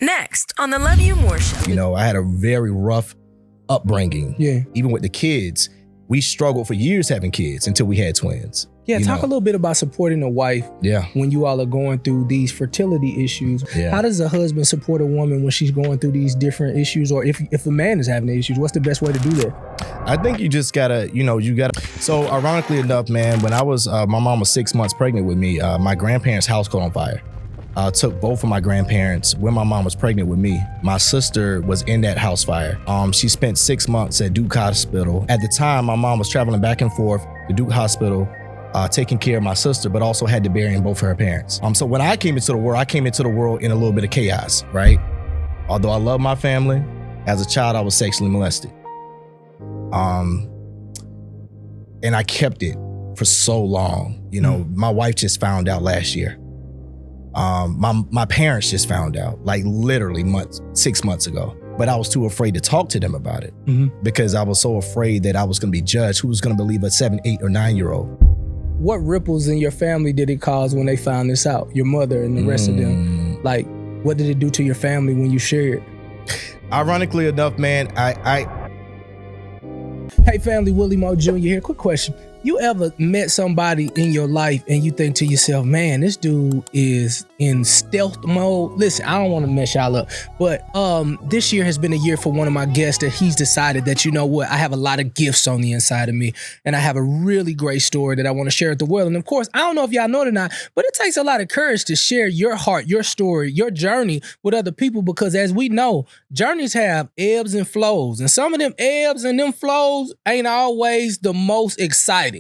Next on the Love You More Show. You know, I had a very rough upbringing. Yeah. Even with the kids, we struggled for years having kids until we had twins. Yeah, talk a little bit about supporting a wife when you all are going through these fertility issues. Yeah. How does a husband support a woman when she's going through these different issues, or if a man is having issues, what's the best way to do that? I think you just gotta, so ironically enough, man, when I was, my mom was 6 months pregnant with me, my grandparents' house caught on fire. Took both of my grandparents when my mom was pregnant with me. My sister was in that house fire. She spent 6 months at Duke Hospital. At the time, my mom was traveling back and forth to Duke Hospital, taking care of my sister, but also had to bury both of her parents. So when I came into the world, I came into the world in a little bit of chaos, right? Although I love my family, as a child, I was sexually molested. And I kept it for so long. My wife just found out last year. My parents just found out, like literally 6 months ago. But I was too afraid to talk to them about it because I was so afraid that I was going to be judged. Who was going to believe a 7, 8, or 9-year-old? What ripples in your family did it cause when they found this out? Your mother and the rest of them? Like, what did it do to your family when you shared? Ironically enough, man, Hey family, Willie Mo Jr. here. Quick question. You ever met somebody in your life and you think to yourself, man, this dude is in stealth mode? Listen, I don't want to mess y'all up, but this year has been a year for one of my guests that he's decided that, you know what, I have a lot of gifts on the inside of me, and I have a really great story that I want to share with the world. And of course, I don't know if y'all know it or not, but it takes a lot of courage to share your heart, your story, your journey with other people, because as we know, journeys have ebbs and flows, and some of them ebbs and them flows ain't always the most exciting.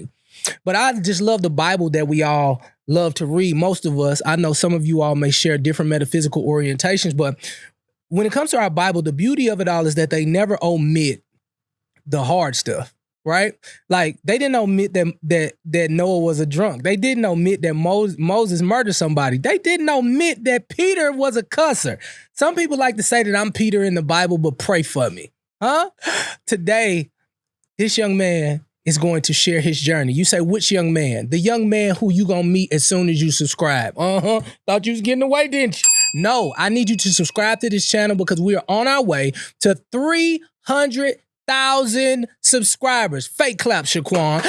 But I just love the Bible that we all love to read. Most of us, I know some of you all may share different metaphysical orientations, but when it comes to our Bible, the beauty of it all is that they never omit the hard stuff, right? Like, they didn't omit that Noah was a drunk. They didn't omit that Moses murdered somebody. They didn't omit that Peter was a cusser. Some people like to say that I'm Peter in the Bible, but pray for me. Today, this young man is going to share his journey. You say, which young man? The young man who you gonna meet as soon as you subscribe. Thought you was getting away, didn't you? No, I need you to subscribe to this channel because we are on our way to 300,000 subscribers. Fake clap, Shaquan.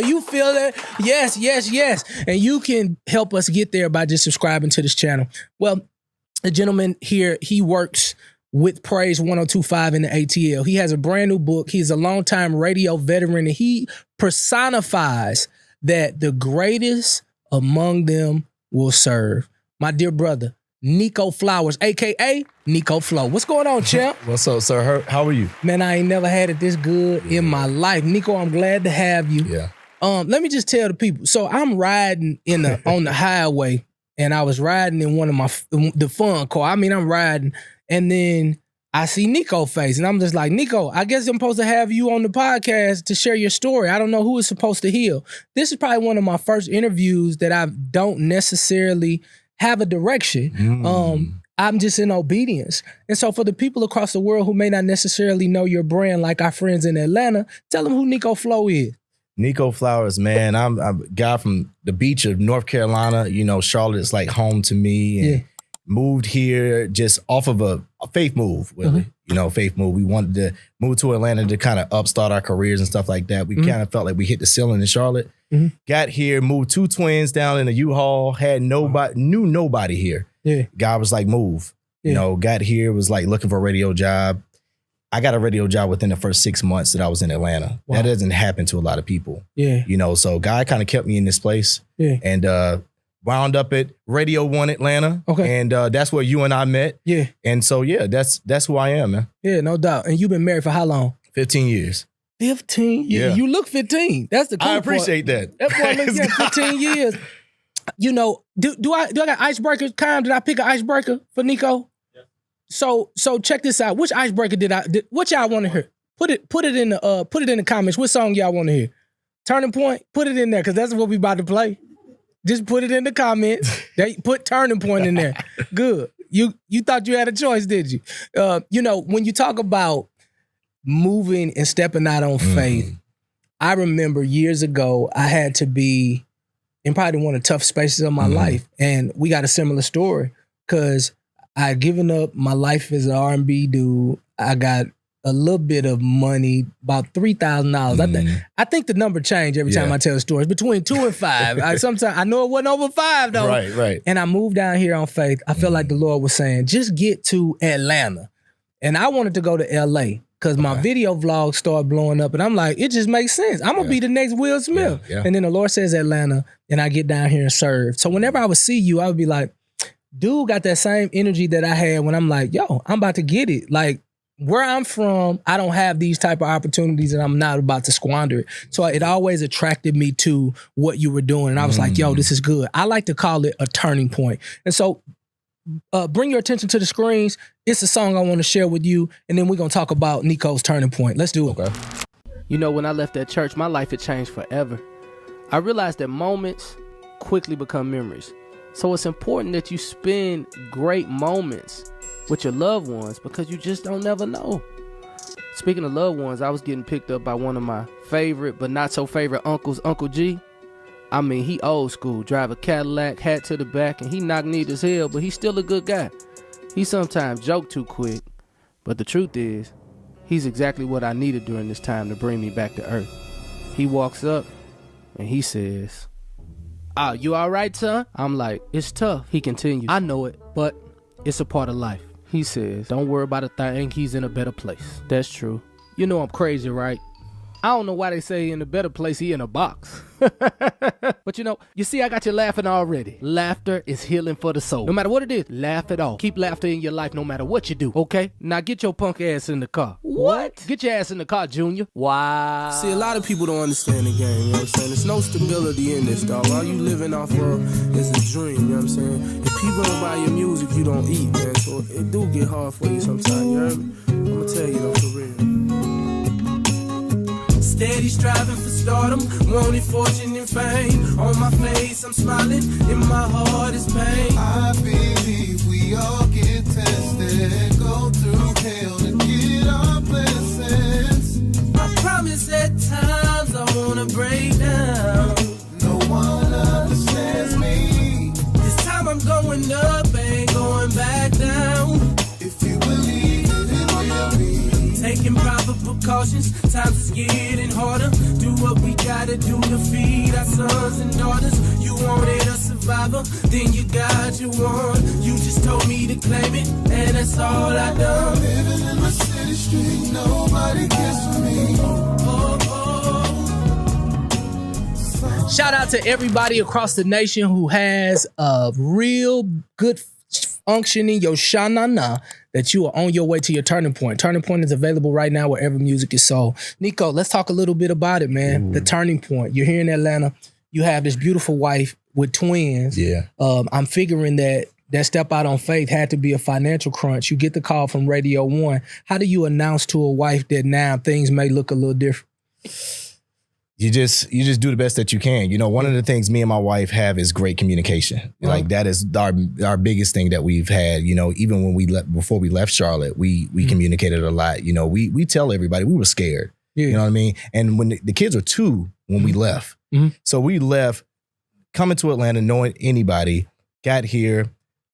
You feel it? Yes, yes, yes. And you can help us get there by just subscribing to this channel. Well, the gentleman here, he works with Praise 102.5 in the ATL. He has a brand new book. He's a longtime radio veteran, and he personifies that the greatest among them will serve. My dear brother, Niko Flowers, a.k.a. Niko Flow. What's going on, champ? What's up, sir? How are you? Man, I ain't never had it this good in my life. Niko, I'm glad to have you. Yeah. Let me just tell the people. So I'm riding on the highway, and I was riding in one of the fun car. I mean, I'm riding, and then I see Niko face, and I'm just like, Niko, I guess I'm supposed to have you on the podcast to share your story. I don't know who is supposed to heal. This is probably one of my first interviews that I don't necessarily have a direction. I'm just in obedience. And so for the people across the world who may not necessarily know your brand, like our friends in Atlanta, tell them who Niko Flow is. Niko Flowers, man, I'm a guy from the beach of North Carolina. You know, Charlotte's like home to me. And moved here just off of a faith move, Willie. You know, faith move. We wanted to move to Atlanta to kind of upstart our careers and stuff like that. We kind of felt like we hit the ceiling in Charlotte. Got here, moved 2 twins down in a U-Haul, had nobody, knew nobody here. God was like, move. You know, got here, was like looking for a radio job. I got a radio job within the first 6 months that I was in Atlanta. That doesn't happen to a lot of people. You know, so God kind of kept me in this place. And wound up at Radio 1 Atlanta. And that's where you and I met. And so, that's who I am, man. Yeah, no doubt. And you've been married for how long? 15 years. 15 years? You look 15. That's the cool I appreciate part. that. That boy looks like 15 years. You know, do I got icebreakers? Kyle, did I pick an icebreaker for Niko? So check this out. Which icebreaker what y'all want to hear? Put it in the comments. What song y'all want to hear? Turning Point? Put it in there, because that's what we about to play. Just put it in the comments. They put Turning Point in there. Good. You thought you had a choice, did you? You know, when you talk about moving and stepping out on faith, I remember years ago, I had to be in probably one of the tough spaces of my life. And we got a similar story, because I had given up my life as an R&B dude. I got a little bit of money, about $3,000. I think the number changed every time I tell the story. It's between 2 and 5. Sometimes I know it wasn't over 5 though. Right. And I moved down here on faith. I feel like the Lord was saying, just get to Atlanta. And I wanted to go to LA because my video vlogs started blowing up. And I'm like, it just makes sense. I'm going to be the next Will Smith. Yeah. And then the Lord says Atlanta, and I get down here and serve. So whenever I would see you, I would be like, dude got that same energy that I had when I'm like, yo, I'm about to get it. Like, where I'm from, I don't have these type of opportunities and I'm not about to squander it. So it always attracted me to what you were doing. And I was like, yo, this is good. I like to call it a turning point. And so bring your attention to the screens. It's a song I want to share with you. And then we're going to talk about Nico's turning point. Let's do it. Okay. You know, when I left that church, my life had changed forever. I realized that moments quickly become memories. So it's important that you spend great moments with your loved ones because you just don't never know. Speaking of loved ones, I was getting picked up by one of my favorite but not so favorite uncles, Uncle G. I mean, he old school, drive a Cadillac, hat to the back, and he knock-kneed as hell, but he's still a good guy. He sometimes joke too quick, but the truth is, he's exactly what I needed during this time to bring me back to earth. He walks up and he says, "Ah, you all right, son?" I'm like, "It's tough." He continues, "I know it, but it's a part of life." He says, "Don't worry about a thing, he's in a better place." That's true. You know I'm crazy, right? I don't know why they say in a better place, he in a box. But you see, I got you laughing already. Laughter is healing for the soul. No matter what it is, laugh it off. Keep laughter in your life no matter what you do, okay? Now get your punk ass in the car. What? Get your ass in the car, Junior. Wow. See, a lot of people don't understand the game, you know what I'm saying? There's no stability in this, dog. All you living off of is a dream, you know what I'm saying? If people don't buy your music, you don't eat, man. So it do get hard for you sometimes, you heard me? I'm gonna tell you though, for real. Steady striving for stardom, wanting fortune and fame. On my face, I'm smiling, in my heart is pain. I believe we all get tested, go through hell to get our blessings. I promise at times I wanna break down. No one understands me. This time I'm going up, ain't going back down. If you believe it will be. Taking proper precautions, times is getting harder. Do what we gotta do to feed our sons and daughters. You wanted a survivor, then you got your one. You just told me to claim it, and that's all I done. Living in my city street, nobody cares for me. Shout out to everybody across the nation who has a real good functioning your sha-na-na that you are on your way to your turning point. Turning point is available right now wherever music is sold. Nico, let's talk a little bit about it, man. The turning point. You're here in Atlanta. You have this beautiful wife with twins. Yeah. I'm figuring that step out on faith had to be a financial crunch. You get the call from Radio 1. How do you announce to a wife that now things may look a little different? You just do the best that you can. You know, one of the things me and my wife have is great communication. Like that is our biggest thing that we've had. You know, even when before we left Charlotte, we communicated a lot. You know, we tell everybody we were scared. Yeah. You know what I mean? And when the kids were 2 when we left, so we left coming to Atlanta, knowing anybody, got here,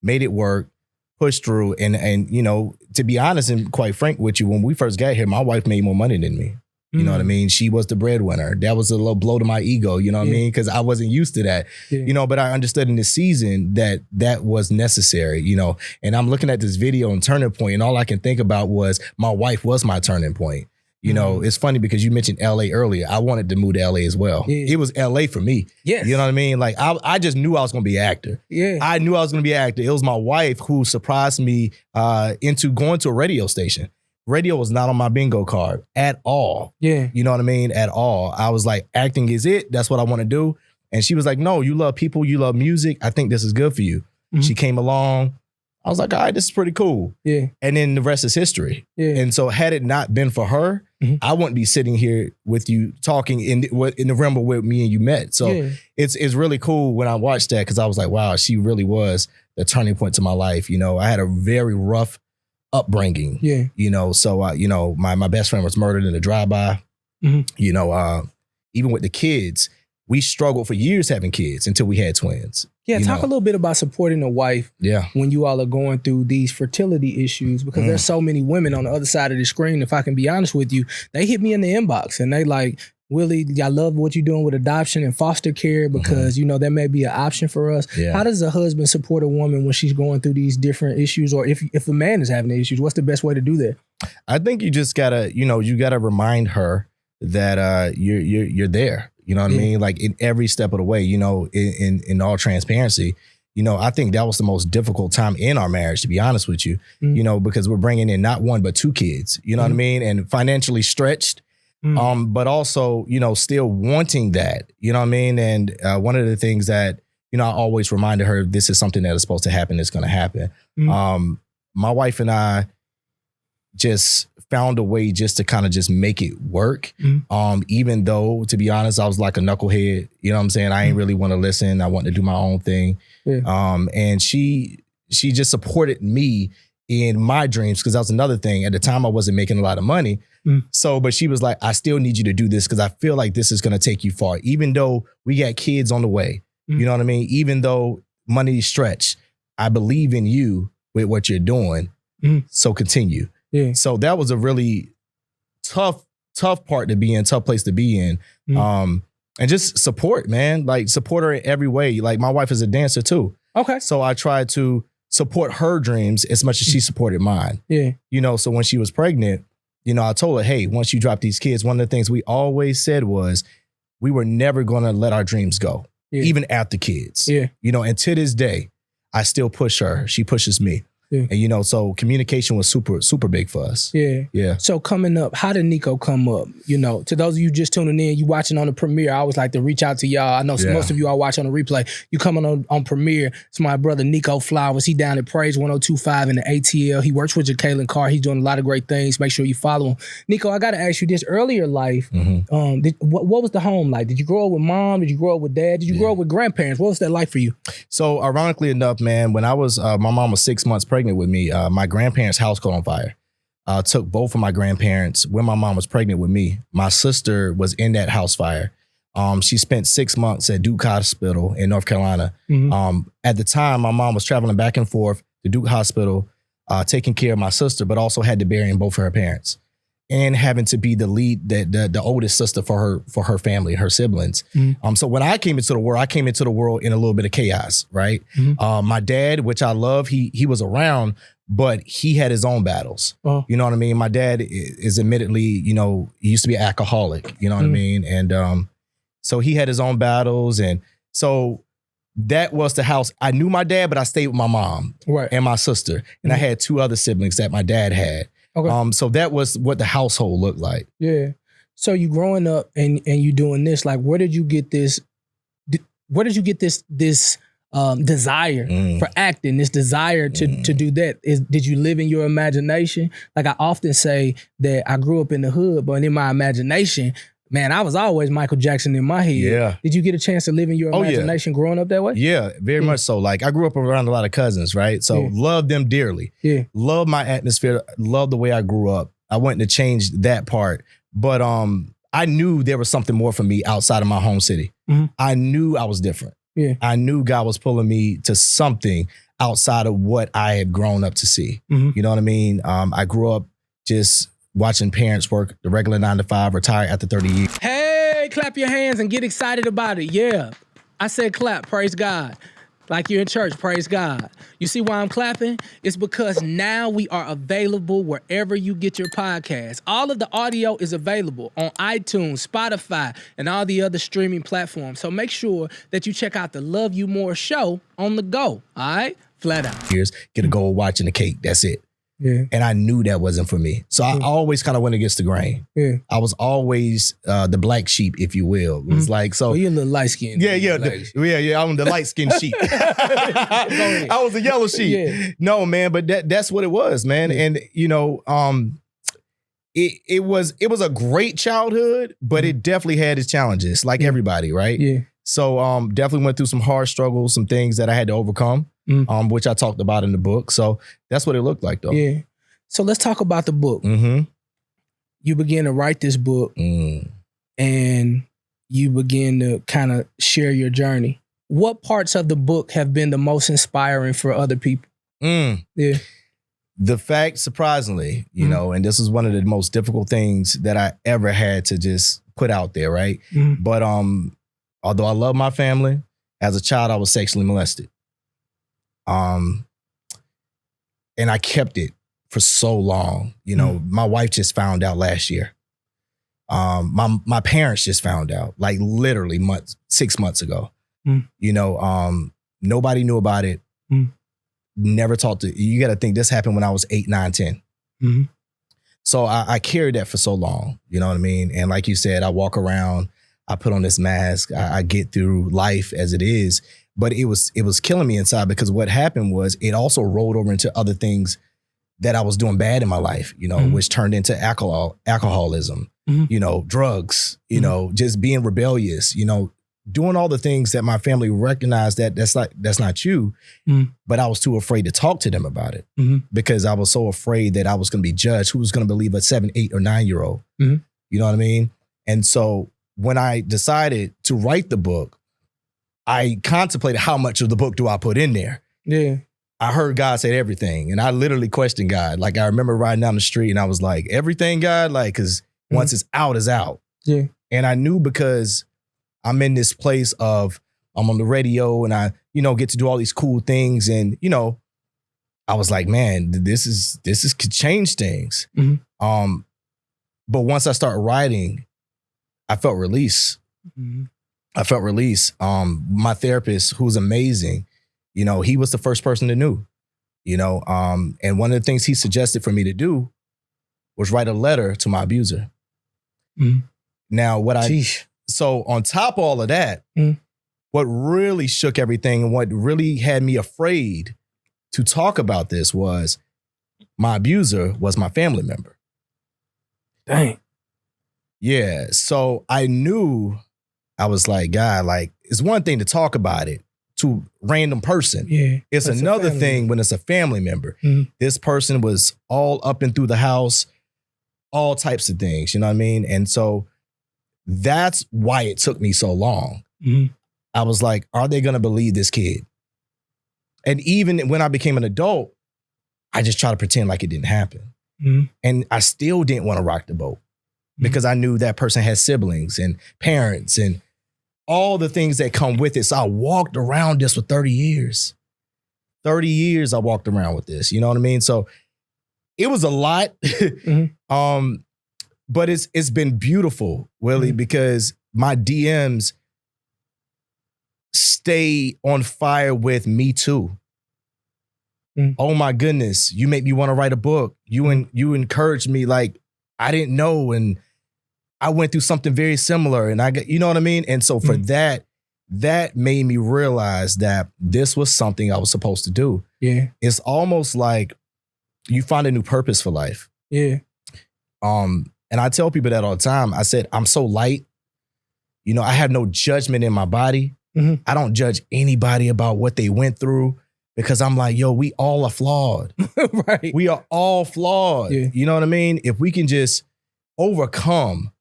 made it work, pushed through, and you know, to be honest and quite frank with you, when we first got here, my wife made more money than me. You know what I mean? She was the breadwinner. That was a little blow to my ego, you know what I mean? Because I wasn't used to that, you know, but I understood in this season that was necessary, you know, and I'm looking at this video and turning point, and all I can think about was my wife was my turning point. You know, it's funny because you mentioned LA earlier. I wanted to move to LA as well. Yeah. It was LA for me. Yes. You know what I mean? Like I just knew I was going to be an actor. Yeah. I knew I was going to be an actor. It was my wife who surprised me into going to a radio station. Radio was not on my bingo card at all. Yeah. You know what I mean? At all. I was like, acting is it. That's what I want to do. And she was like, no, you love people. You love music. I think this is good for you. She came along. I was like, all right, this is pretty cool. Yeah. And then the rest is history. Yeah. And so had it not been for her, I wouldn't be sitting here with you talking in the realm of where me and you met. So it's really cool when I watched that because I was like, wow, she really was the turning point to my life. You know, I had a very rough upbringing. Yeah. You know, so you know, my best friend was murdered in a drive-by. You know, even with the kids, we struggled for years having kids until we had twins. Yeah, talk a little bit about supporting a wife when you all are going through these fertility issues, because there's so many women on the other side of the screen. If I can be honest with you, they hit me in the inbox and they like, Willie, I love what you're doing with adoption and foster care because, you know, that may be an option for us. Yeah. How does a husband support a woman when she's going through these different issues, or if a man is having issues, what's the best way to do that? I think you just gotta, you gotta remind her that you're there. You know what I mean? Like in every step of the way, in all transparency, I think that was the most difficult time in our marriage, to be honest with you, because we're bringing in not one, but two kids, you know what I mean? And financially stretched, but also, still wanting that, you know what I mean? And one of the things that, I always reminded her, this is something that is supposed to happen. It's going to happen. My wife and I just found a way just to kind of just make it work. Even though, to be honest, I was like a knucklehead, you know what I'm saying? I ain't really want to listen. I want to do my own thing. And she just supported me in my dreams, because that was another thing. At the time, I wasn't making a lot of money. But she was like, I still need you to do this because I feel like this is going to take you far. Even though we got kids on the way, you know what I mean? Even though money is stretched, I believe in you with what you're doing. So continue. Yeah. So that was a really tough part to be in, tough place to be in. And just support, man. Like support her in every way. Like my wife is a dancer too. Okay. So I tried to support her dreams as much as she supported mine. Yeah. So when she was pregnant, I told her, hey, once you drop these kids, one of the things we always said was we were never going to let our dreams go, even after kids. Yeah. And to this day, I still push her. She pushes me. Yeah. And, so communication was super, super big for us. Yeah. Yeah. So coming up, how did Nico come up? To those of you just tuning in, you watching on the premiere, I always like to reach out to y'all. I know most of you all watch on the replay. You coming on premiere. It's my brother, Niko Flowers. He down at Praise 102.5 in the ATL. He works with Jacqueline Carr. He's doing a lot of great things. Make sure you follow him. Nico, I got to ask you this. Earlier life, what was the home like? Did you grow up with mom? Did you grow up with dad? Did you grow up with grandparents? What was that like for you? So ironically enough, man, when I was, my mom was 6 months pregnant with me, my grandparents' house caught on fire. Took both of my grandparents when my mom was pregnant with me. My sister was in that house fire. She spent 6 months at Duke Hospital in North Carolina. At the time, my mom was traveling back and forth to Duke Hospital, taking care of my sister, but also had to bury both of her parents, and having to be the lead, the oldest sister for her family, her siblings. So when I came into the world in a little bit of chaos, right? My dad, which I love, he was around, but he had his own battles. You know what I mean? My dad is admittedly, he used to be an alcoholic, you know what I mean? And so he had his own battles. And so that was the house. I knew my dad, but I stayed with my mom and my sister. And I had two other siblings that my dad had. Okay. So that was what the household looked like. Yeah. So you growing up and you doing this, like, where did you get this? Where did you get this desire for acting? This desire to do that? Did you live in your imagination? Like I often say that I grew up in the hood, but in my imagination, man, I was always Michael Jackson in my head. Yeah. Did you get a chance to live in your imagination growing up that way? Yeah, very much so. Like I grew up around a lot of cousins, right? So love them dearly. Yeah. Love my atmosphere. Love the way I grew up. I wanted to change that part. But I knew there was something more for me outside of my home city. I knew I was different. Yeah. I knew God was pulling me to something outside of what I had grown up to see. You know what I mean? I grew up just watching parents work the regular 9 to 5, retire after 30 years. Hey, clap your hands and get excited about it. Yeah. I said clap, praise God. Like you're in church, praise God. You see why I'm clapping? It's because now we are available wherever you get your podcast. All of the audio is available on iTunes, Spotify, and all the other streaming platforms. So make sure that you check out the Love You More show on the go. All right? Flat out. Here's get a gold watch and a cake. That's it. Yeah. And I knew that wasn't for me. So I always kind of went against the grain. Yeah. I was always the black sheep, if you will. It was like, so. Well, you're a little light skinned. Yeah. I'm the light skinned sheep. I was a yellow sheep. Yeah. No, man, but that's what it was, man. Yeah. And, it was a great childhood, but it definitely had its challenges, like everybody, right? Yeah. So definitely went through some hard struggles, some things that I had to overcome. Which I talked about in the book. So that's what it looked like, though. Yeah. So let's talk about the book. You began to write this book and you begin to kind of share your journey. what parts of the book have been the most inspiring for other people? Yeah. The fact, surprisingly, you know, and this is one of the most difficult things that I ever had to just put out there, right? But although I love my family, as a child, I was sexually molested. And I kept it for so long. You know, my wife just found out last year. My parents just found out, like literally 6 months ago. You know, nobody knew about it. Never talked to, you got to think this happened when I was 8, 9, 10. So I carried that for so long, you know what I mean? And like you said, I walk around, I put on this mask, I get through life as it is, but it was killing me inside, because what happened was it also rolled over into other things that I was doing bad in my life, you know, which turned into alcoholism, you know, drugs, you know, just being rebellious, you know, doing all the things that my family recognized that that's not you. But I was too afraid to talk to them about it because I was so afraid that I was going to be judged. Who was going to believe a 7, 8, or 9-year-old? You know what I mean? And so when I decided to write the book, I contemplated how much of the book do I put in there? Yeah. I heard God say everything, and I literally questioned God. Like, I remember riding down the street and I was like, everything, God? Like, because once it's out, it's out. Yeah. And I knew, because I'm in this place of, I'm on the radio and I, you know, get to do all these cool things. And, you know, I was like, man, this could change things. But once I started writing, I felt release. I felt release. My therapist, who's amazing, you know, he was the first person that knew, you know, and one of the things he suggested for me to do was write a letter to my abuser. Now, so on top of all of that, what really shook everything and what really had me afraid to talk about this was my abuser was my family member. Dang. Yeah. So I knew, I was like, God, like, it's one thing to talk about it to a random person. Yeah. It's another thing when it's a family member. This person was all up and through the house, all types of things, you know what I mean? And so that's why it took me so long. I was like, are they going to believe this kid? And even when I became an adult, I just tried to pretend like it didn't happen. And I still didn't want to rock the boat because I knew that person had siblings and parents and all the things that come with it. So I walked around this for 30 years. 30 years I walked around with this, you know what I mean? So it was a lot. But it's been beautiful, Willie, because my DMs stay on fire with me too. Oh my goodness, you make me want to write a book. You encouraged me like I didn't know, and I went through something very similar, and I got, you know what I mean? And so for that made me realize that this was something I was supposed to do. Yeah. It's almost like you find a new purpose for life. Yeah. And I tell people that all the time. I said, I'm so light. You know, I have no judgment in my body. I don't judge anybody about what they went through because I'm like, yo, we all are flawed. Right. We are all flawed. Yeah. You know what I mean? If we can just overcome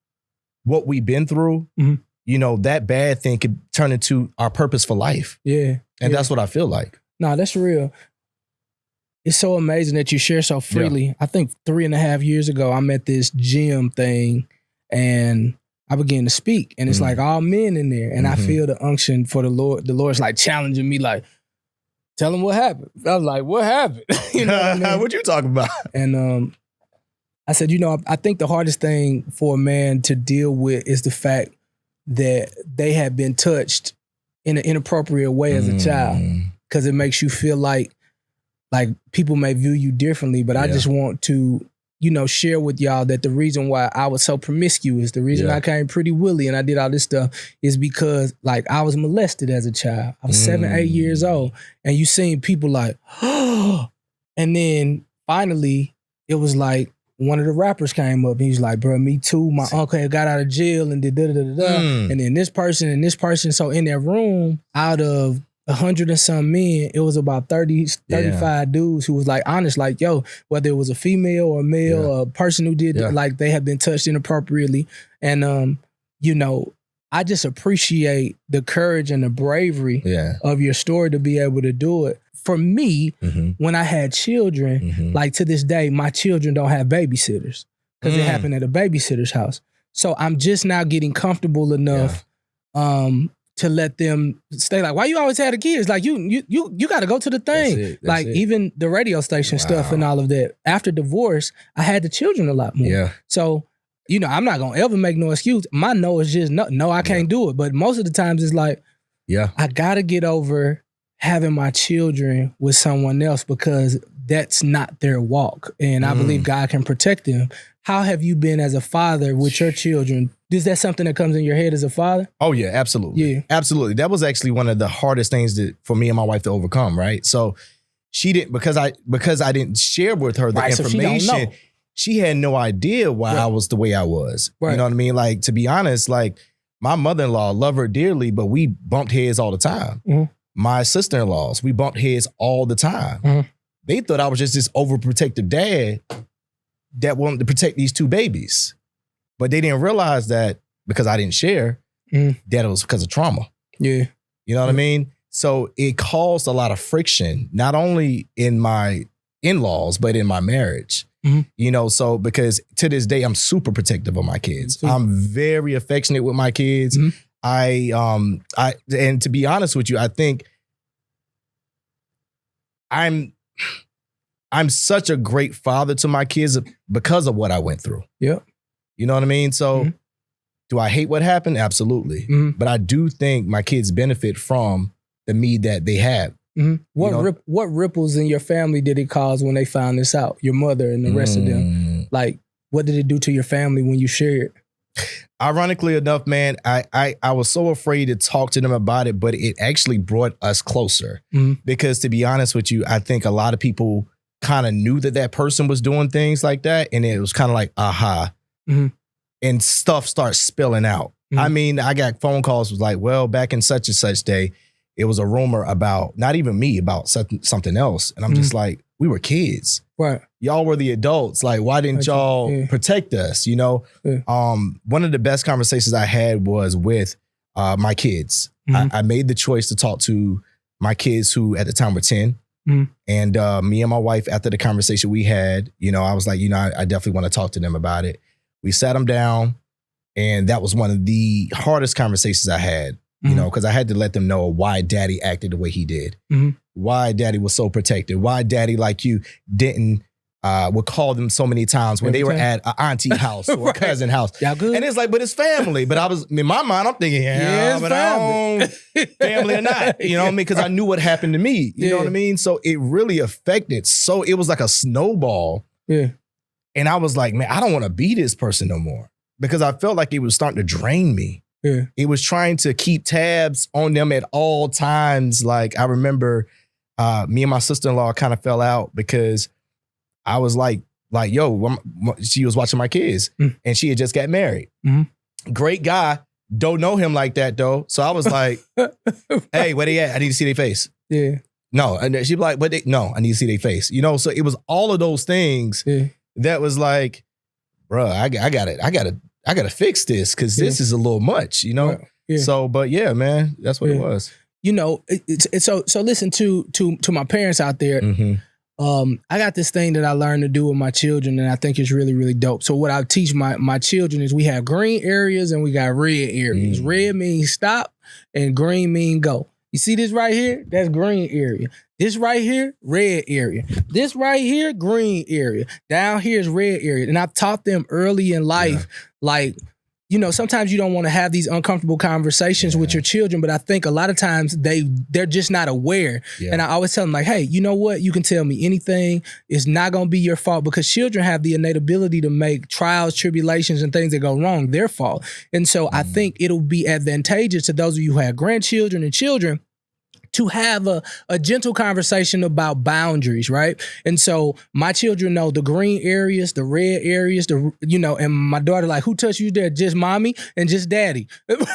what we've been through, you know, that bad thing could turn into our purpose for life. Yeah. And that's what I feel like. No, that's real. It's so amazing that you share so freely. Yeah. I think 3.5 years ago, I'm at this gym thing and I began to speak. And it's like all men in there. And I feel the unction for the Lord. The Lord's like challenging me, like, tell him what happened. I was like, what happened? You know what I mean? What you talking about? And I said, you know, I think the hardest thing for a man to deal with is the fact that they have been touched in an inappropriate way as a child. Because it makes you feel like people may view you differently, but I just want to, you know, share with y'all that the reason why I was so promiscuous, the reason I came Pretty Willie and I did all this stuff is because like I was molested as a child. I was 7, 8 years old. And you seen people like, oh, and then finally it was like one of the rappers came up and he was like, bro, me too. My uncle had got out of jail and did da-da-da-da-da. And then this person and this person. So in that room, out of 100 and some men, it was about 35 dudes who was like honest, like, yo, whether it was a female or a male or a person who did like they have been touched inappropriately. And you know, I just appreciate the courage and the bravery of your story to be able to do it. For me, when I had children, like to this day, my children don't have babysitters because it happened at a babysitter's house. So I'm just now getting comfortable enough to let them stay. Like, why you always had the kids? Like you got to go to the thing. That's it. Even the radio station stuff and all of that. After divorce, I had the children a lot more. Yeah. So, you know, I'm not gonna ever make no excuse. My no is just no. I can't do it. But most of the times it's like, I gotta get over having my children with someone else because that's not their walk, and I believe God can protect them. How have you been as a father with your children? Is that something that comes in your head as a father? Oh yeah, absolutely. Yeah. Absolutely. That was actually one of the hardest things for me and my wife to overcome, right? So she didn't, because I didn't share with her the information, so she had no idea why I was the way I was. Right. You know what I mean? Like, to be honest, like my mother-in-law, love her dearly, but we bumped heads all the time. My sister-in-laws, we bumped heads all the time. They thought I was just this overprotective dad that wanted to protect these two babies. But they didn't realize that because I didn't share, that it was because of trauma. Yeah. You know what I mean? So it caused a lot of friction, not only in my in-laws, but in my marriage. You know, so because to this day, I'm super protective of my kids. I'm very affectionate with my kids. And to be honest with you, I think I'm such a great father to my kids because of what I went through. Yeah. You know what I mean? So do I hate what happened? Absolutely. But I do think my kids benefit from the me that they have. What ripples in your family did it cause when they found this out? Your mother and the rest of them. Like, what did it do to your family when you shared? Ironically enough, man, I was so afraid to talk to them about it, but it actually brought us closer. Because to be honest with you, I think a lot of people kind of knew that person was doing things like that. And it was kind of like, aha. And stuff starts spilling out. I mean, I got phone calls was like, well, back in such and such day, it was a rumor about, not even me, about something else. And I'm just like, we were kids. Right. Y'all were the adults. Like, why didn't y'all protect us? You know? One of the best conversations I had was with my kids. I made the choice to talk to my kids who at the time were 10. And me and my wife, after the conversation we had, you know, I was like, you know, I definitely want to talk to them about it. We sat them down, and that was one of the hardest conversations I had. You know, because I had to let them know why daddy acted the way he did. Why daddy was so protective. Why daddy, like you, didn't would call them so many times when they were at an auntie house or a cousin house. Y'all good? And it's like, but it's family. But I was, in my mind, I'm thinking, but family. I don't family or not. You know what I mean? Because I knew what happened to me. You know what I mean? So it really affected. So it was like a snowball. And I was like, man, I don't want to be this person no more. Because I felt like it was starting to drain me. It was trying to keep tabs on them at all times. Like, I remember me and my sister-in-law kind of fell out because I was like, yo, she was watching my kids and she had just got married. Great guy. Don't know him like that though. So I was like, hey, where they at? I need to see their face. No. And she'd be like, no, I need to see their face. You know, so it was all of those things that was like, bro, I gotta fix this because this is a little much, you know? So, but yeah, man, that's what it was. You know, so listen to my parents out there. I got this thing that I learned to do with my children, and I think it's really, really dope. So what I teach my children is we have green areas and we got red areas. Red means stop and green mean go. You see this right here? That's green area. This right here, red area. This right here, green area. Down here is red area. And I've taught them early in life, like, you know, sometimes you don't want to have these uncomfortable conversations with your children, but I think a lot of times they're just not aware. And I always tell them like, hey, you know what? You can tell me anything. It's not going to be your fault because children have the innate ability to make trials, tribulations, and things that go wrong their fault. And so I think it'll be advantageous to those of you who have grandchildren and children to have a gentle conversation about boundaries, right? And so my children know the green areas, the red areas, and my daughter like, who touched you there? Just mommy and just daddy,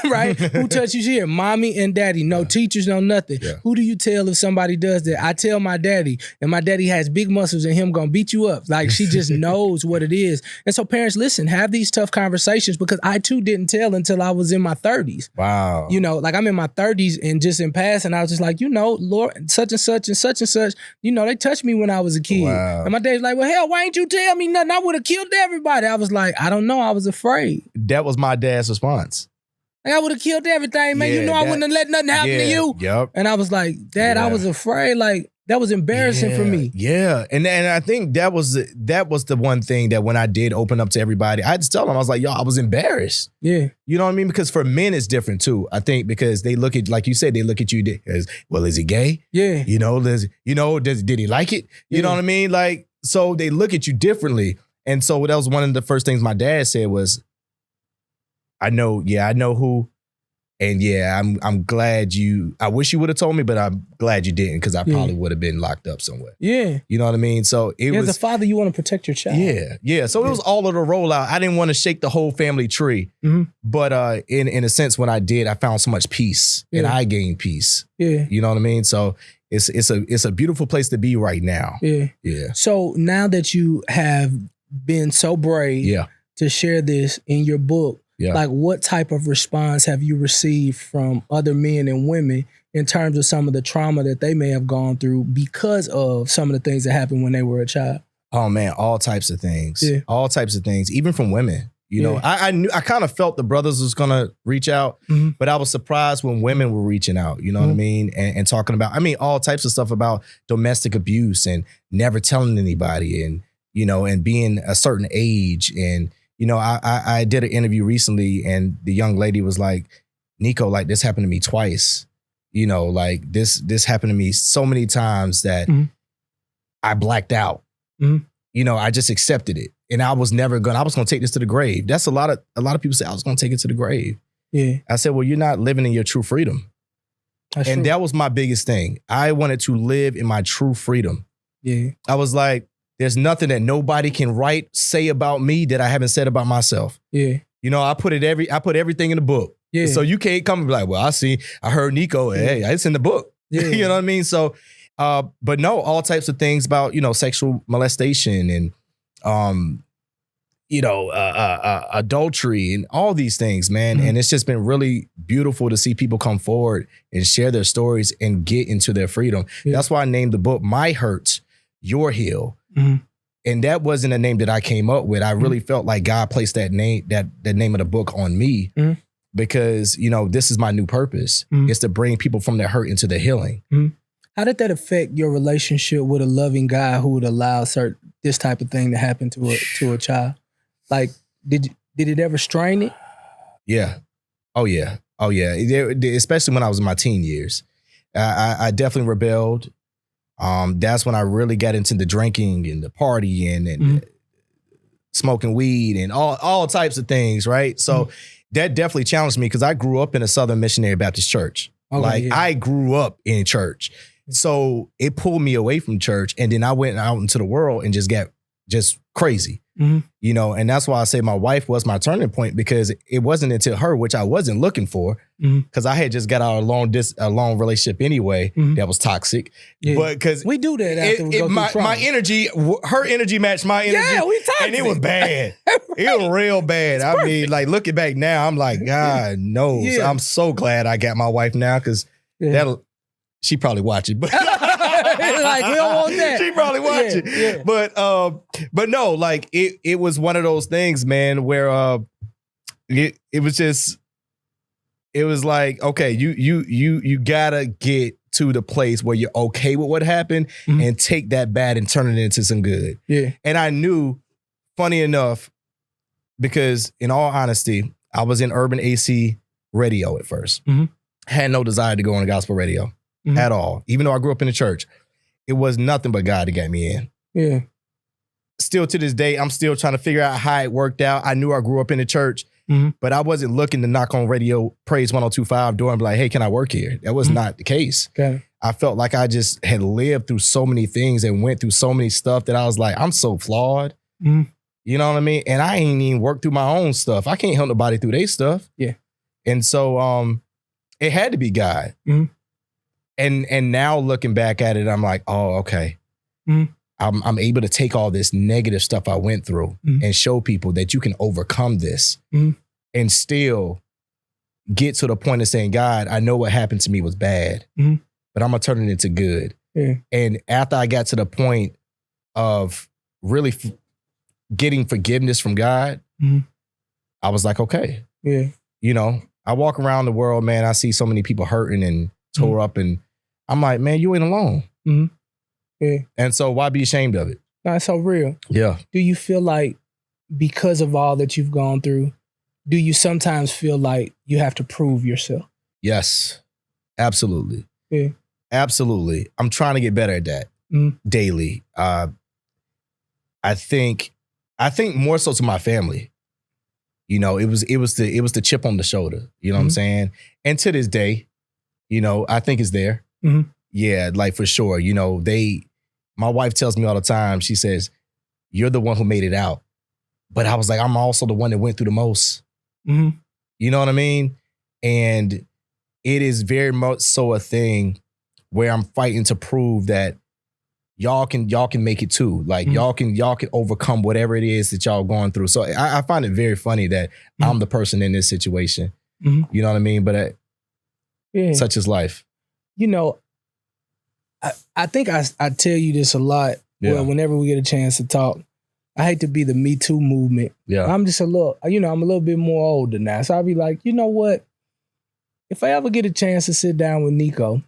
right? Who touched you here? Mommy and daddy. No teachers, no nothing. Yeah. Who do you tell if somebody does that? I tell my daddy, and my daddy has big muscles and him gonna beat you up. Like she just knows what it is. And so parents, listen, have these tough conversations because I too didn't tell until I was in my 30s. Wow. Like I'm in my 30s and just in passing, I was just like, Lord, such and such and such and such, they touched me when I was a kid. Wow. And my dad's like, well, hell, why ain't you tell me nothing? I would have killed everybody. I was like, I don't know. I was afraid. That was my dad's response. Like, I would have killed everything, man. Yeah, I wouldn't have let nothing happen to you. Yep. And I was like, Dad, I was afraid. Like, that was embarrassing for me. Yeah. And I think that was the one thing that when I did open up to everybody, I had to tell them, I was like, I was embarrassed. Yeah. You know what I mean? Because for men, it's different too. I think because they look at, like you said, they look at you as, well, is he gay? Yeah. Did he like it? You know what I mean? Like, so they look at you differently. And so that was one of the first things my dad said was, I know who. And I'm glad I wish you would have told me, but I'm glad you didn't because I probably would have been locked up somewhere. Yeah. You know what I mean? So it was. As a father, you want to protect your child. Yeah. Yeah. So it was all of the rollout. I didn't want to shake the whole family tree. Mm-hmm. But in a sense, when I did, I found so much peace and I gained peace. Yeah. You know what I mean? So it's a beautiful place to be right now. Yeah. Yeah. So now that you have been so brave to share this in your book, like what type of response have you received from other men and women in terms of some of the trauma that they may have gone through because of some of the things that happened when they were a child? Oh man, all types of things. Yeah. All types of things, even from women. I knew, I kind of felt the brothers was gonna reach out, but I was surprised when women were reaching out, you know what I mean? And talking about, all types of stuff about domestic abuse and never telling anybody and, and being a certain age. And, I did an interview recently and the young lady was like, Nico, like this happened to me twice. Like this happened to me so many times that I blacked out. I just accepted it. And I was going to take this to the grave. That's a lot of people say I was going to take it to the grave. Yeah. I said, well, you're not living in your true freedom. And that was my biggest thing. I wanted to live in my true freedom. Yeah. I was like, there's nothing that nobody can say about me that I haven't said about myself. Yeah. I put everything in the book. Yeah. So you can't come and be like, well, I heard Nico. Hey, it's in the book. Yeah. You know what I mean? So, but no, all types of things about, sexual molestation and, adultery and all these things, man. And it's just been really beautiful to see people come forward and share their stories and get into their freedom. Yeah. That's why I named the book, My Hurt, Your Heal. And that wasn't a name that I came up with. I really felt like God placed that name, that name of the book on me because, this is my new purpose. It's to bring people from their hurt into the healing. How did that affect your relationship with a loving God who would allow this type of thing to happen to a child? Like, did it ever strain it? Yeah. Oh, yeah. Oh, yeah. Especially when I was in my teen years. I definitely rebelled. That's when I really got into the drinking and the partying and smoking weed and all types of things, right? So that definitely challenged me because I grew up in a Southern Missionary Baptist church. I grew up in church. So it pulled me away from church and then I went out into the world and just got crazy. And that's why I say my wife was my turning point because it wasn't until her, which I wasn't looking for, because I had just got out a long relationship anyway that was toxic. Yeah. But because we do that after we go through trauma. My energy, her energy matched my energy. Yeah, we toxic. And it was bad. It was real bad. I mean, like looking back now, I'm like, God knows. Yeah. I'm so glad I got my wife now because she probably watch it, but like we don't want that. She probably watch it. Yeah. But no, like it was one of those things, man, where it was like, okay, you gotta get to the place where you're okay with what happened and take that bad and turn it into some good. Yeah. And I knew, funny enough, because in all honesty, I was in urban AC radio at first. Had no desire to go on gospel radio. At all. Even though I grew up in the church, it was nothing but God that got me in. Yeah. Still to this day, I'm still trying to figure out how it worked out. I knew I grew up in the church, But I wasn't looking to knock on Radio Praise 102.5 door and be like, hey, can I work here? That was not the case. Okay. I felt like I just had lived through so many things and went through so many stuff that I was like, I'm so flawed. You know what I mean? And I ain't even worked through my own stuff. I can't help nobody through their stuff. Yeah. And so it had to be God. And now looking back at it, I'm like, oh, okay. I'm able to take all this negative stuff I went through and show people that you can overcome this and still get to the point of saying, God, I know what happened to me was bad, but I'm going to turn it into good. Yeah. And after I got to the point of really getting forgiveness from God, I was like, okay. Yeah. You know, I walk around the world, man, I see so many people hurting and tore up, and I'm like, man, you ain't alone. Yeah. And so why be ashamed of it? That's so real. Yeah. Do you feel like because of all that you've gone through, do you sometimes feel like you have to prove yourself? Yes, absolutely. Yeah. Absolutely. I'm trying to get better at that daily. I think more so to my family. You know, it was the chip on the shoulder. You know what I'm saying? And to this day, you know, I think it's there. Yeah, like for sure. You know, my wife tells me all the time, she says, you're the one who made it out. But I was like, I'm also the one that went through the most. You know what I mean? And it is very much so a thing where I'm fighting to prove that y'all can make it too. Like y'all can overcome whatever it is that y'all going through. So I find it very funny that I'm the person in this situation. You know what I mean? But such is life. You know, I think I tell you this a lot. Yeah. Well, whenever we get a chance to talk, I hate to be the Me Too movement. Yeah. I'm just I'm a little bit more older now. So I'll be like, you know what? If I ever get a chance to sit down with Nico,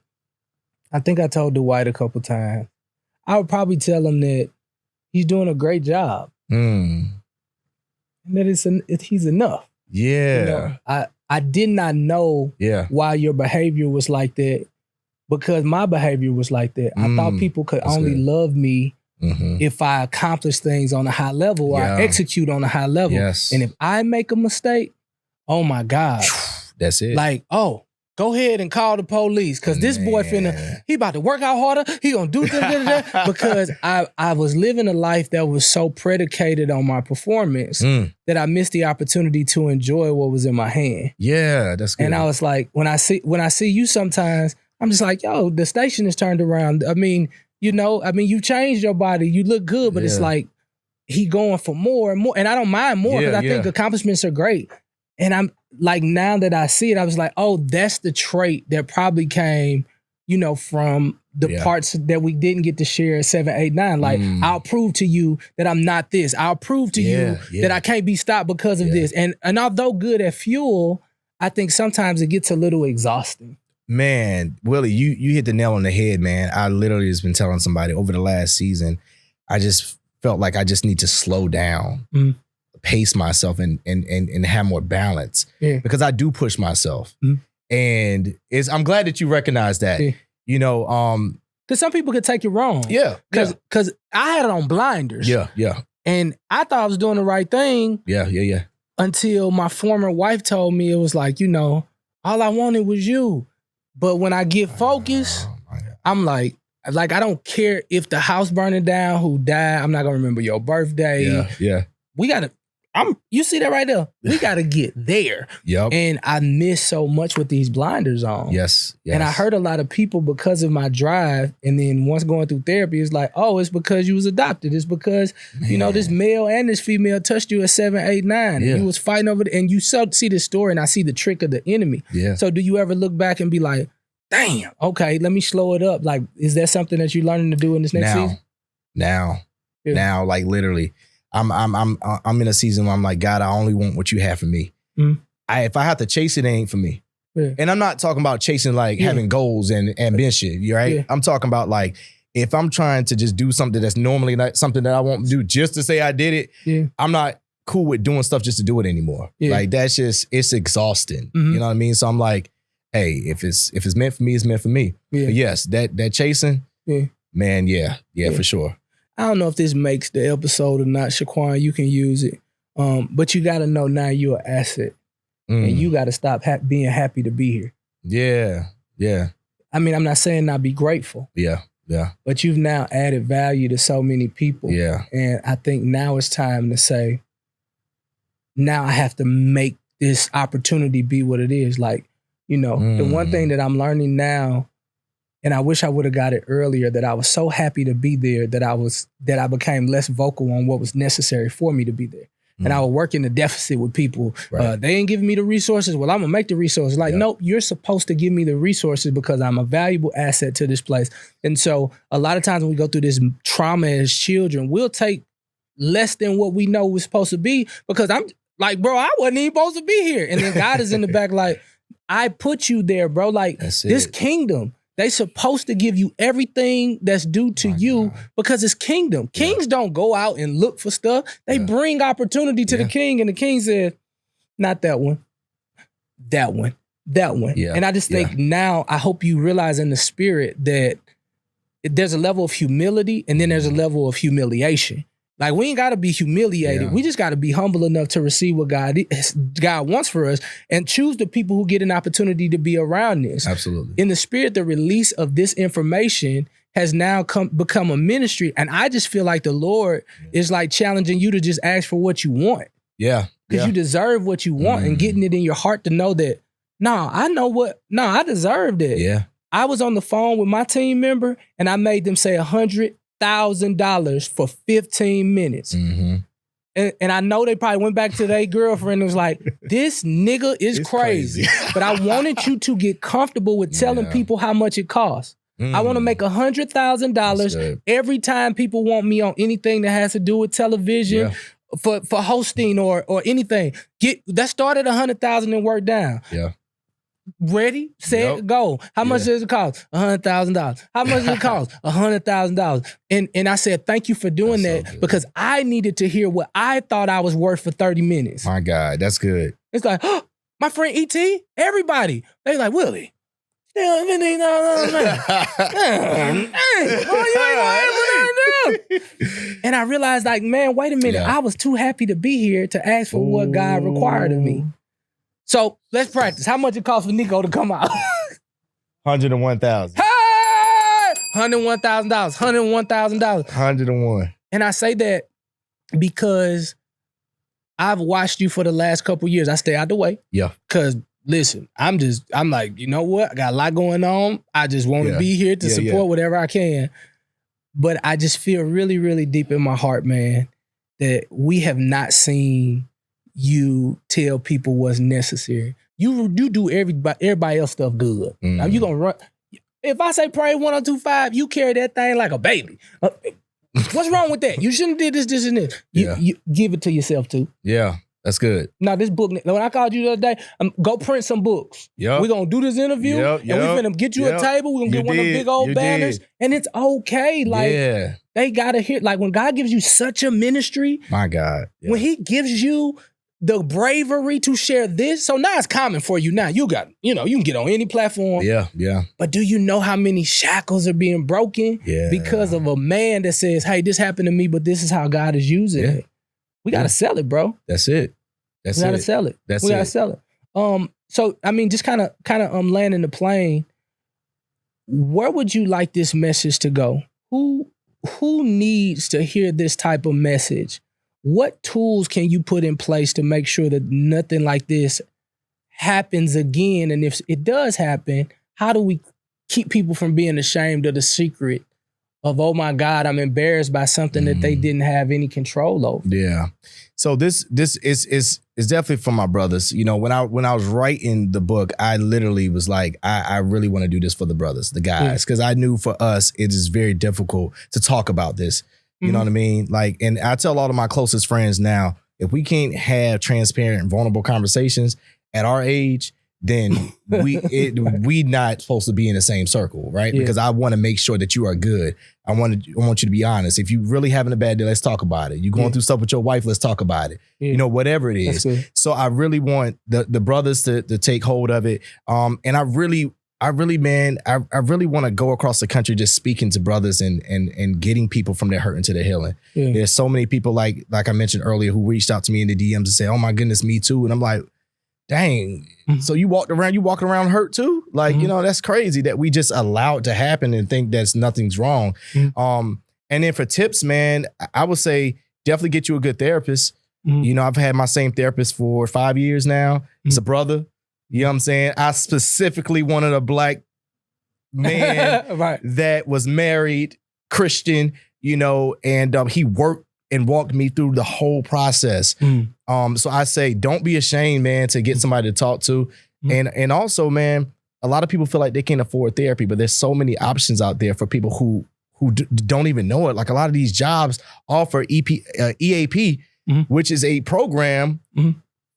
I think I told Dwight a couple times, I would probably tell him that he's doing a great job. And that he's enough. Yeah. You know, I did not know why your behavior was like that, because my behavior was like that. I thought people could only love me if I accomplish things on a high level or I execute on a high level. Yes. And if I make a mistake, oh my God. That's it. Like, oh, go ahead and call the police because this boy he about to work out harder. He gonna do this. Because I was living a life that was so predicated on my performance that I missed the opportunity to enjoy what was in my hand. Yeah, that's good. And I was like, when I see you sometimes, I'm just like, yo, the station is turned around. I mean, you changed your body. You look good, but it's like he going for more and more. And I don't mind more because I think accomplishments are great. And I'm like, now that I see it, I was like, oh, that's the trait that probably came, from the parts that we didn't get to share at 7, 8, 9. Like, I'll prove to you that I'm not this. I'll prove to you that I can't be stopped because of this. And although good at fuel, I think sometimes it gets a little exhausting. Man, Willie, you hit the nail on the head, man. I literally just been telling somebody over the last season, I just felt like I just need to slow down, pace myself and have more balance because I do push myself. And I'm glad that you recognize that, because some people could take it wrong. Yeah. Because I had it on blinders. Yeah. And I thought I was doing the right thing. Yeah. Until my former wife told me it was like, all I wanted was you. But when I get focused, I'm like I don't care if the house burning down, who died. I'm not gonna remember your birthday. Yeah. We gotta. You see that right there? We gotta get there. Yep. And I miss so much with these blinders on. Yes. And I heard a lot of people because of my drive. And then once going through therapy, it's like, oh, it's because you was adopted. It's because this male and this female touched you at 7, 8, 9. And you was fighting over it. And you see the story, and I see the trick of the enemy. Yeah. So do you ever look back and be like, damn, okay, let me slow it up? Like, is that something that you're learning to do in this next season? Now, like literally. I'm in a season where I'm like, God, I only want what you have for me. If I have to chase it, it ain't for me. Yeah. And I'm not talking about chasing like having goals and ambition, right? Yeah. I'm talking about like, if I'm trying to just do something that's normally not something that I won't do just to say I did it, I'm not cool with doing stuff just to do it anymore. Yeah. Like that's just, it's exhausting. You know what I mean? So I'm like, hey, if it's meant for me, it's meant for me. Yeah. But yes, that chasing, man, yeah, for sure. I don't know if this makes the episode or not, Shaquan, you can use it. But you got to know now you're an asset. And you got to stop being happy to be here. Yeah, yeah. I mean, I'm not saying not be grateful. Yeah, yeah. But you've now added value to so many people. Yeah. And I think now it's time to say, now I have to make this opportunity be what it is. Like, you know, the one thing that I'm learning now, and I wish I would have got it earlier, that I was so happy to be there that I became less vocal on what was necessary for me to be there. And I would work in the deficit with people. Right. They ain't giving me the resources. Well, I'm going to make the resources. Like, nope, you're supposed to give me the resources because I'm a valuable asset to this place. And so a lot of times when we go through this trauma as children, we'll take less than what we know we're supposed to be because I'm like, bro, I wasn't even supposed to be here. And then God is in the back like, I put you there, bro. Like, this kingdom, they supposed to give you everything that's due to you because it's kingdom. Kings don't go out and look for stuff. They bring opportunity to the king, and the king said, not that one, that one, that one. Yeah. And I just think now I hope you realize in the spirit that there's a level of humility and then there's a level of humiliation. Like, we ain't got to be humiliated. Yeah. We just got to be humble enough to receive what God wants for us and choose the people who get an opportunity to be around this. Absolutely. In the spirit, the release of this information has now become a ministry. And I just feel like the Lord is like challenging you to just ask for what you want. Yeah. Because you deserve what you want and getting it in your heart to know that, I deserved it. Yeah. I was on the phone with my team member and I made them say $100,000 for 15 minutes. Mm-hmm. And I know they probably went back to their girlfriend and was like, this nigga is crazy. But I wanted you to get comfortable with telling people how much it costs. I want to make $100,000 every time people want me on anything that has to do with television for hosting or anything. That started $100,000 and work down. Yeah. Ready, set, go. How much does it cost? $100,000. How much does it cost? $100,000. And I said, thank you for doing that because I needed to hear what I thought I was worth for 30 minutes. My God, that's good. It's like, oh, my friend E.T., everybody. They like, Willie. Still And I realized, like, man, wait a minute. I was too happy to be here to ask for what God required of me. So let's practice. How much it costs for Nico to come out? $101,000. Hey! $101,000. $101,000. 101. And I say that because I've watched you for the last couple years. I stay out the way. Yeah. Because listen, I'm like, you know what? I got a lot going on. I just want to be here to support whatever I can. But I just feel really, really deep in my heart, man, that we have not seen you tell people what's necessary. You do everybody else stuff good. Now you gonna run. If I say pray 1025, you carry that thing like a baby. What's wrong with that? You shouldn't do this, and this. You give it to yourself too. Yeah, that's good. Now this book, when I called you the other day, go print some books. We're gonna do this interview and we're gonna get you a table. We're gonna get one of the big old banners. And it's okay. Like they gotta hear, like when God gives you such a ministry, my God. When he gives you the bravery to share this. So now it's common for you now. You got, you can get on any platform. Yeah, yeah. But do you know how many shackles are being broken because of a man that says, hey, this happened to me, but this is how God is using it. We got to sell it, bro. That's it. We got to sell it. We got to sell it. So, I mean, just kind of landing the plane, where would you like this message to go? Who needs to hear this type of message? What tools can you put in place to make sure that nothing like this happens again? And if it does happen, how do we keep people from being ashamed of the secret of, oh my God, I'm embarrassed by something that they didn't have any control over? Yeah. So this is definitely for my brothers. When I was writing the book, I literally was like, I really want to do this for the brothers, the guys, because I knew for us, it is very difficult to talk about this. You know what I mean? Like, and I tell all of my closest friends now, if we can't have transparent and vulnerable conversations at our age, then we not supposed to be in the same circle, right? Because I want to make sure that you are good. I want you to be honest. If you really having a bad day, let's talk about it. You going through stuff with your wife, let's talk about it. Whatever it is. So I really want the brothers to take hold of it. And I I really want to go across the country just speaking to brothers and getting people from their hurt into their healing. Yeah. There's so many people like I mentioned earlier who reached out to me in the DMs and say, oh my goodness, me too. And I'm like, dang, so you walking around hurt too? Like, you know, that's crazy that we just allow it to happen and think that nothing's wrong. And then for tips, man, I would say definitely get you a good therapist. You know, I've had my same therapist for 5 years now. It's a brother. You know what I'm saying? I specifically wanted a black man Right. that was married, Christian, you know, and he worked and walked me through the whole process. So I say, don't be ashamed, man, to get somebody to talk to. And also, man, a lot of people feel like they can't afford therapy, but there's so many options out there for people who don't even know it. Like a lot of these jobs offer EAP, which is a program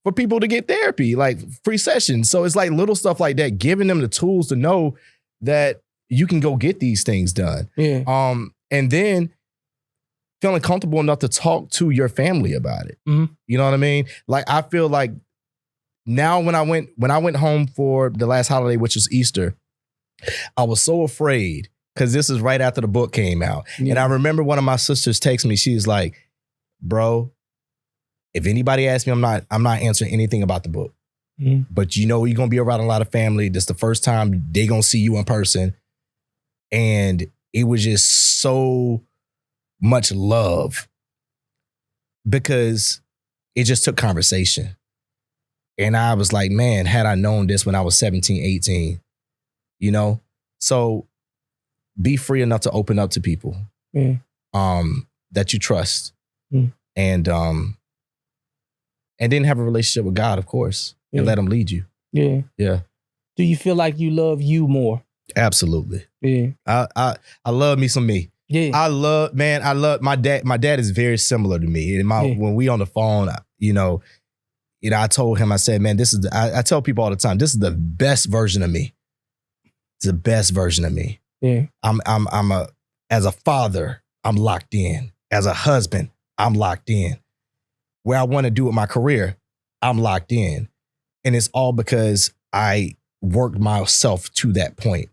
for people to get therapy, like free sessions. So it's like little stuff like that, giving them the tools to know that you can go get these things done. Yeah. And then feeling comfortable enough to talk to your family about it. You know what I mean? Like I feel like now when I went home for the last holiday, which was Easter, I was so afraid because this is right after the book came out. Yeah. And I remember one of my sisters texted me. She was like, bro, if anybody asks me, I'm not answering anything about the book. But you know, you're going to be around a lot of family. This is the first time they going to see you in person. And it was just so much love because it just took conversation. And I was like, man, had I known this when I was 17, 18, you know? So be free enough to open up to people that you trust. And then have a relationship with God, of course, and let him lead you. Yeah. Yeah. Do you feel like you love you more? Absolutely. Yeah. I love me some me. Yeah. I love my dad. My dad is very similar to me. And when we on the phone, you know, I told him, I said, man, I tell people all the time, this is the best version of me. It's the best version of me. Yeah. As a father, I'm locked in. As a husband, I'm locked in. Where I want to do with my career, I'm locked in. And it's all because I worked myself to that point.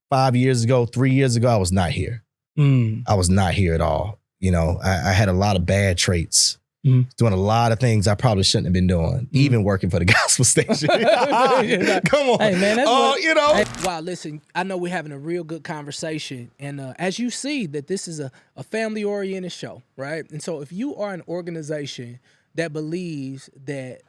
5 years ago, 3 years ago, I was not here. I was not here at all. You know, I had a lot of bad traits, doing a lot of things I probably shouldn't have been doing, even working for the gospel station. Come on. Hey, man, that's you know. Hey, wow, listen, I know we're having a real good conversation. And as you see that this is a family-oriented show, right? And so if you are an organization that believes that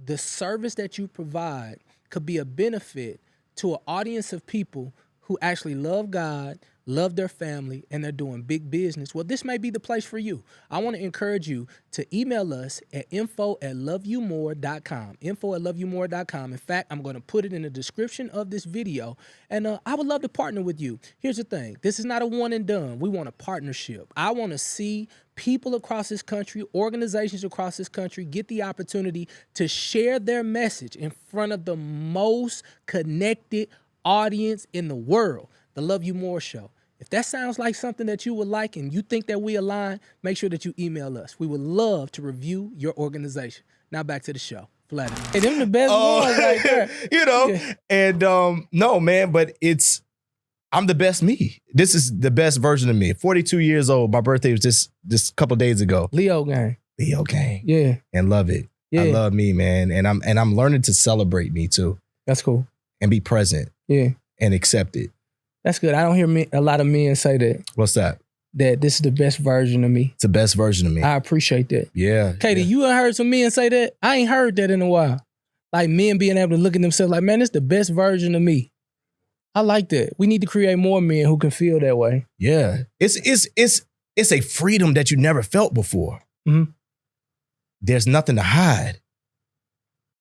the service that you provide could be a benefit to an audience of people who actually love God, love their family, and they're doing big business, well, this may be the place for you. I want to encourage you to email us at info@loveyoumore.com, info@loveyoumore.com. In fact, I'm going to put it in the description of this video, and I would love to partner with you. Here's the thing. This is not a one and done. We want a partnership. I want to see people across this country, organizations across this country get the opportunity to share their message in front of the most connected audience in the world, the Love You More Show. If that sounds like something that you would like and you think that we align, make sure that you email us. We would love to review your organization. Now back to the show. Flattery. Hey, them the best ones right there. You know, Yeah. and no, man, but I'm the best me. This is the best version of me. 42 years old. My birthday was just a couple days ago. Leo gang. Leo gang. Yeah. And love it. Yeah. I love me, man. And I'm learning to celebrate me too. That's cool. And be present. Yeah. And accept it. That's good. I don't hear a lot of men say that. What's that? That this is the best version of me. It's the best version of me. I appreciate that. Yeah. Katie, you ain't heard some men say that? I ain't heard that in a while. Like men being able to look at themselves like, man, this is the best version of me. I like that. We need to create more men who can feel that way. Yeah. It's a freedom that you never felt before. There's nothing to hide.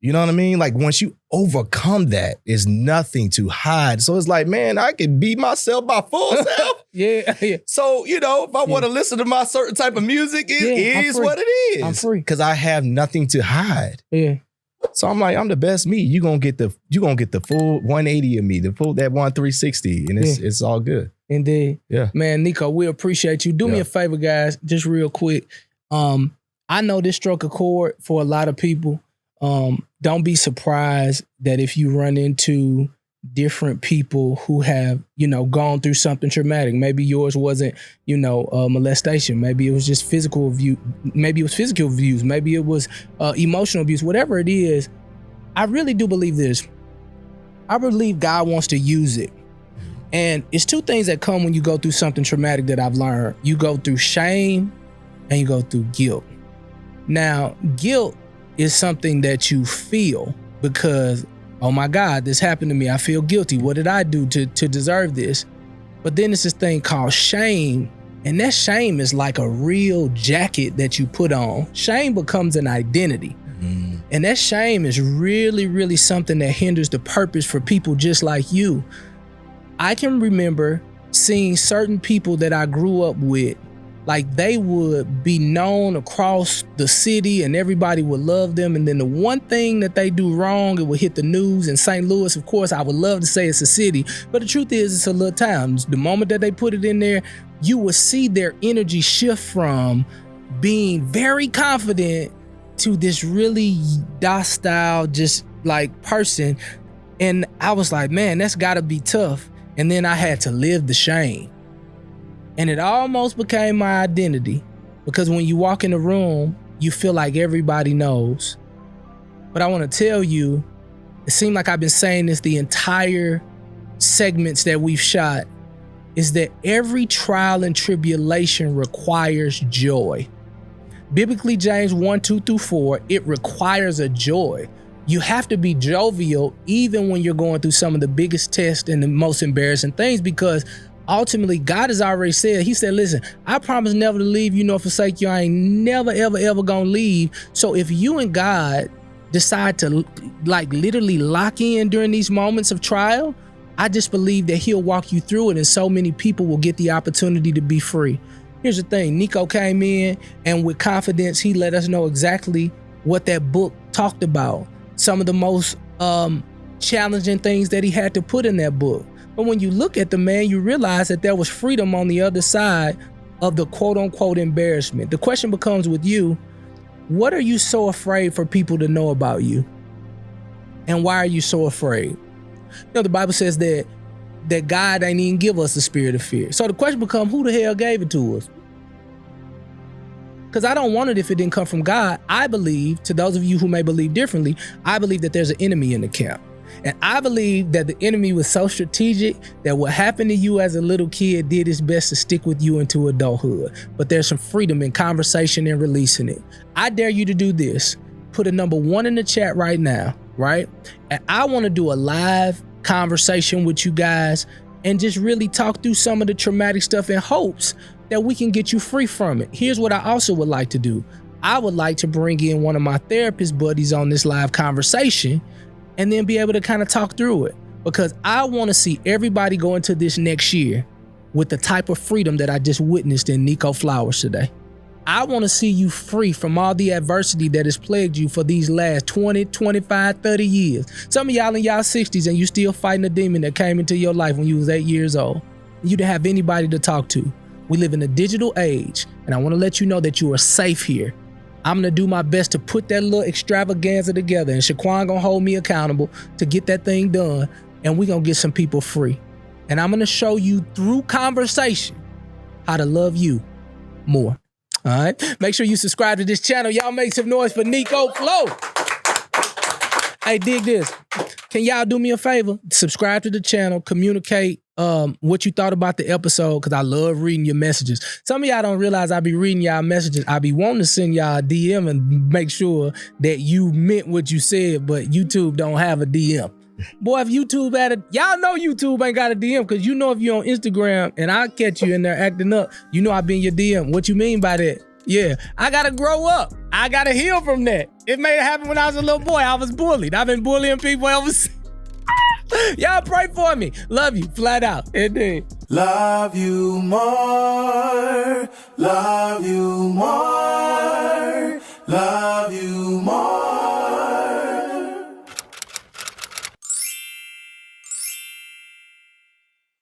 You know what I mean? Like once you overcome that, there's nothing to hide. So it's like, man, I can be myself, my full self. Yeah. So, you know, if I want to listen to my certain type of music, it is what it is. I'm free. Because I have nothing to hide. Yeah. So I'm like, I'm the best me. You're gonna get the full 180 of me, the full that 360, and it's all good. Indeed. Yeah. Man, Nico, we appreciate you. Do me a favor, guys, just real quick. I know this struck a chord for a lot of people. Don't be surprised that if you run into different people who have, gone through something traumatic. Maybe yours wasn't, molestation. Maybe it was just physical abuse. Maybe it was physical abuse. Maybe it was emotional abuse. Whatever it is, I really do believe this. I believe God wants to use it. And it's two things that come when you go through something traumatic that I've learned. You go through shame and you go through guilt. Now, guilt is something that you feel because, oh my God, this happened to me. I feel guilty. What did I do to deserve this? But then it's this thing called shame. And that shame is like a real jacket that you put on. Shame becomes an identity. And that shame is really, really something that hinders the purpose for people just like you. I can remember seeing certain people that I grew up with, like they would be known across the city and everybody would love them. And then the one thing that they do wrong, it would hit the news. In St. Louis, of course, I would love to say it's a city, but the truth is it's a little town. The moment that they put it in there, you will see their energy shift from being very confident to this really docile, just like person. And I was like, man, that's gotta be tough. And then I had to live the shame. And it almost became my identity because when you walk in the room, you feel like everybody knows. But I want to tell you, it seemed like I've been saying this the entire segments that we've shot, is that every trial and tribulation requires joy. Biblically, James 1:2-4, it requires a joy. You have to be jovial even when you're going through some of the biggest tests and the most embarrassing things, because ultimately God has already said, he said, listen, I promise never to leave you nor forsake you. I ain't never, ever, ever gonna leave. So if you and God decide to like literally lock in during these moments of trial, I just believe that he'll walk you through it and so many people will get the opportunity to be free. Here's the thing, Nico came in and with confidence, he let us know exactly what that book talked about. Some of the most challenging things that he had to put in that book. But when you look at the man, you realize that there was freedom on the other side of the quote unquote embarrassment. The question becomes with you, what are you so afraid for people to know about you? And why are you so afraid? The Bible says that God ain't even give us the spirit of fear. So the question becomes, who the hell gave it to us? Because I don't want it if it didn't come from God. I believe, to those of you who may believe differently, I believe that there's an enemy in the camp. And I believe that the enemy was so strategic that what happened to you as a little kid did its best to stick with you into adulthood. But there's some freedom in conversation and releasing it. I dare you to do this. Put a number 1 in the chat right now, right? And I want to do a live conversation with you guys and just really talk through some of the traumatic stuff in hopes that we can get you free from it. Here's what I also would like to do. I would like to bring in one of my therapist buddies on this live conversation and then be able to kind of talk through it, because I want to see everybody go into this next year with the type of freedom that I just witnessed in Niko Flowers today. I want to see you free from all the adversity that has plagued you for these last 20, 25, 30 years. Some of y'all in y'all 60s and you still fighting a demon that came into your life when you was 8 years old. You didn't have anybody to talk to. We live in a digital age, and I want to let you know that you are safe here. I'm going to do my best to put that little extravaganza together, and Shaquan going to hold me accountable to get that thing done, and we're going to get some people free. And I'm going to show you through conversation how to love you more. All right? Make sure you subscribe to this channel. Y'all make some noise for Niko Flow. Hey, dig this. Can y'all do me a favor? Subscribe to the channel, communicate what you thought about the episode, because I love reading your messages. Some of y'all don't realize I be reading y'all messages. I be wanting to send y'all a DM and make sure that you meant what you said, but YouTube don't have a DM. Boy, if YouTube had a, y'all know YouTube ain't got a DM, because you know if you're on Instagram and I catch you in there acting up, you know I be in your DM. What you mean by that? Yeah, I gotta grow up. I gotta heal from that. It may have happened when I was a little boy. I was bullied. I've been bullying people ever since. Y'all pray for me. Love you, flat out. Indeed. Love you more, love you more.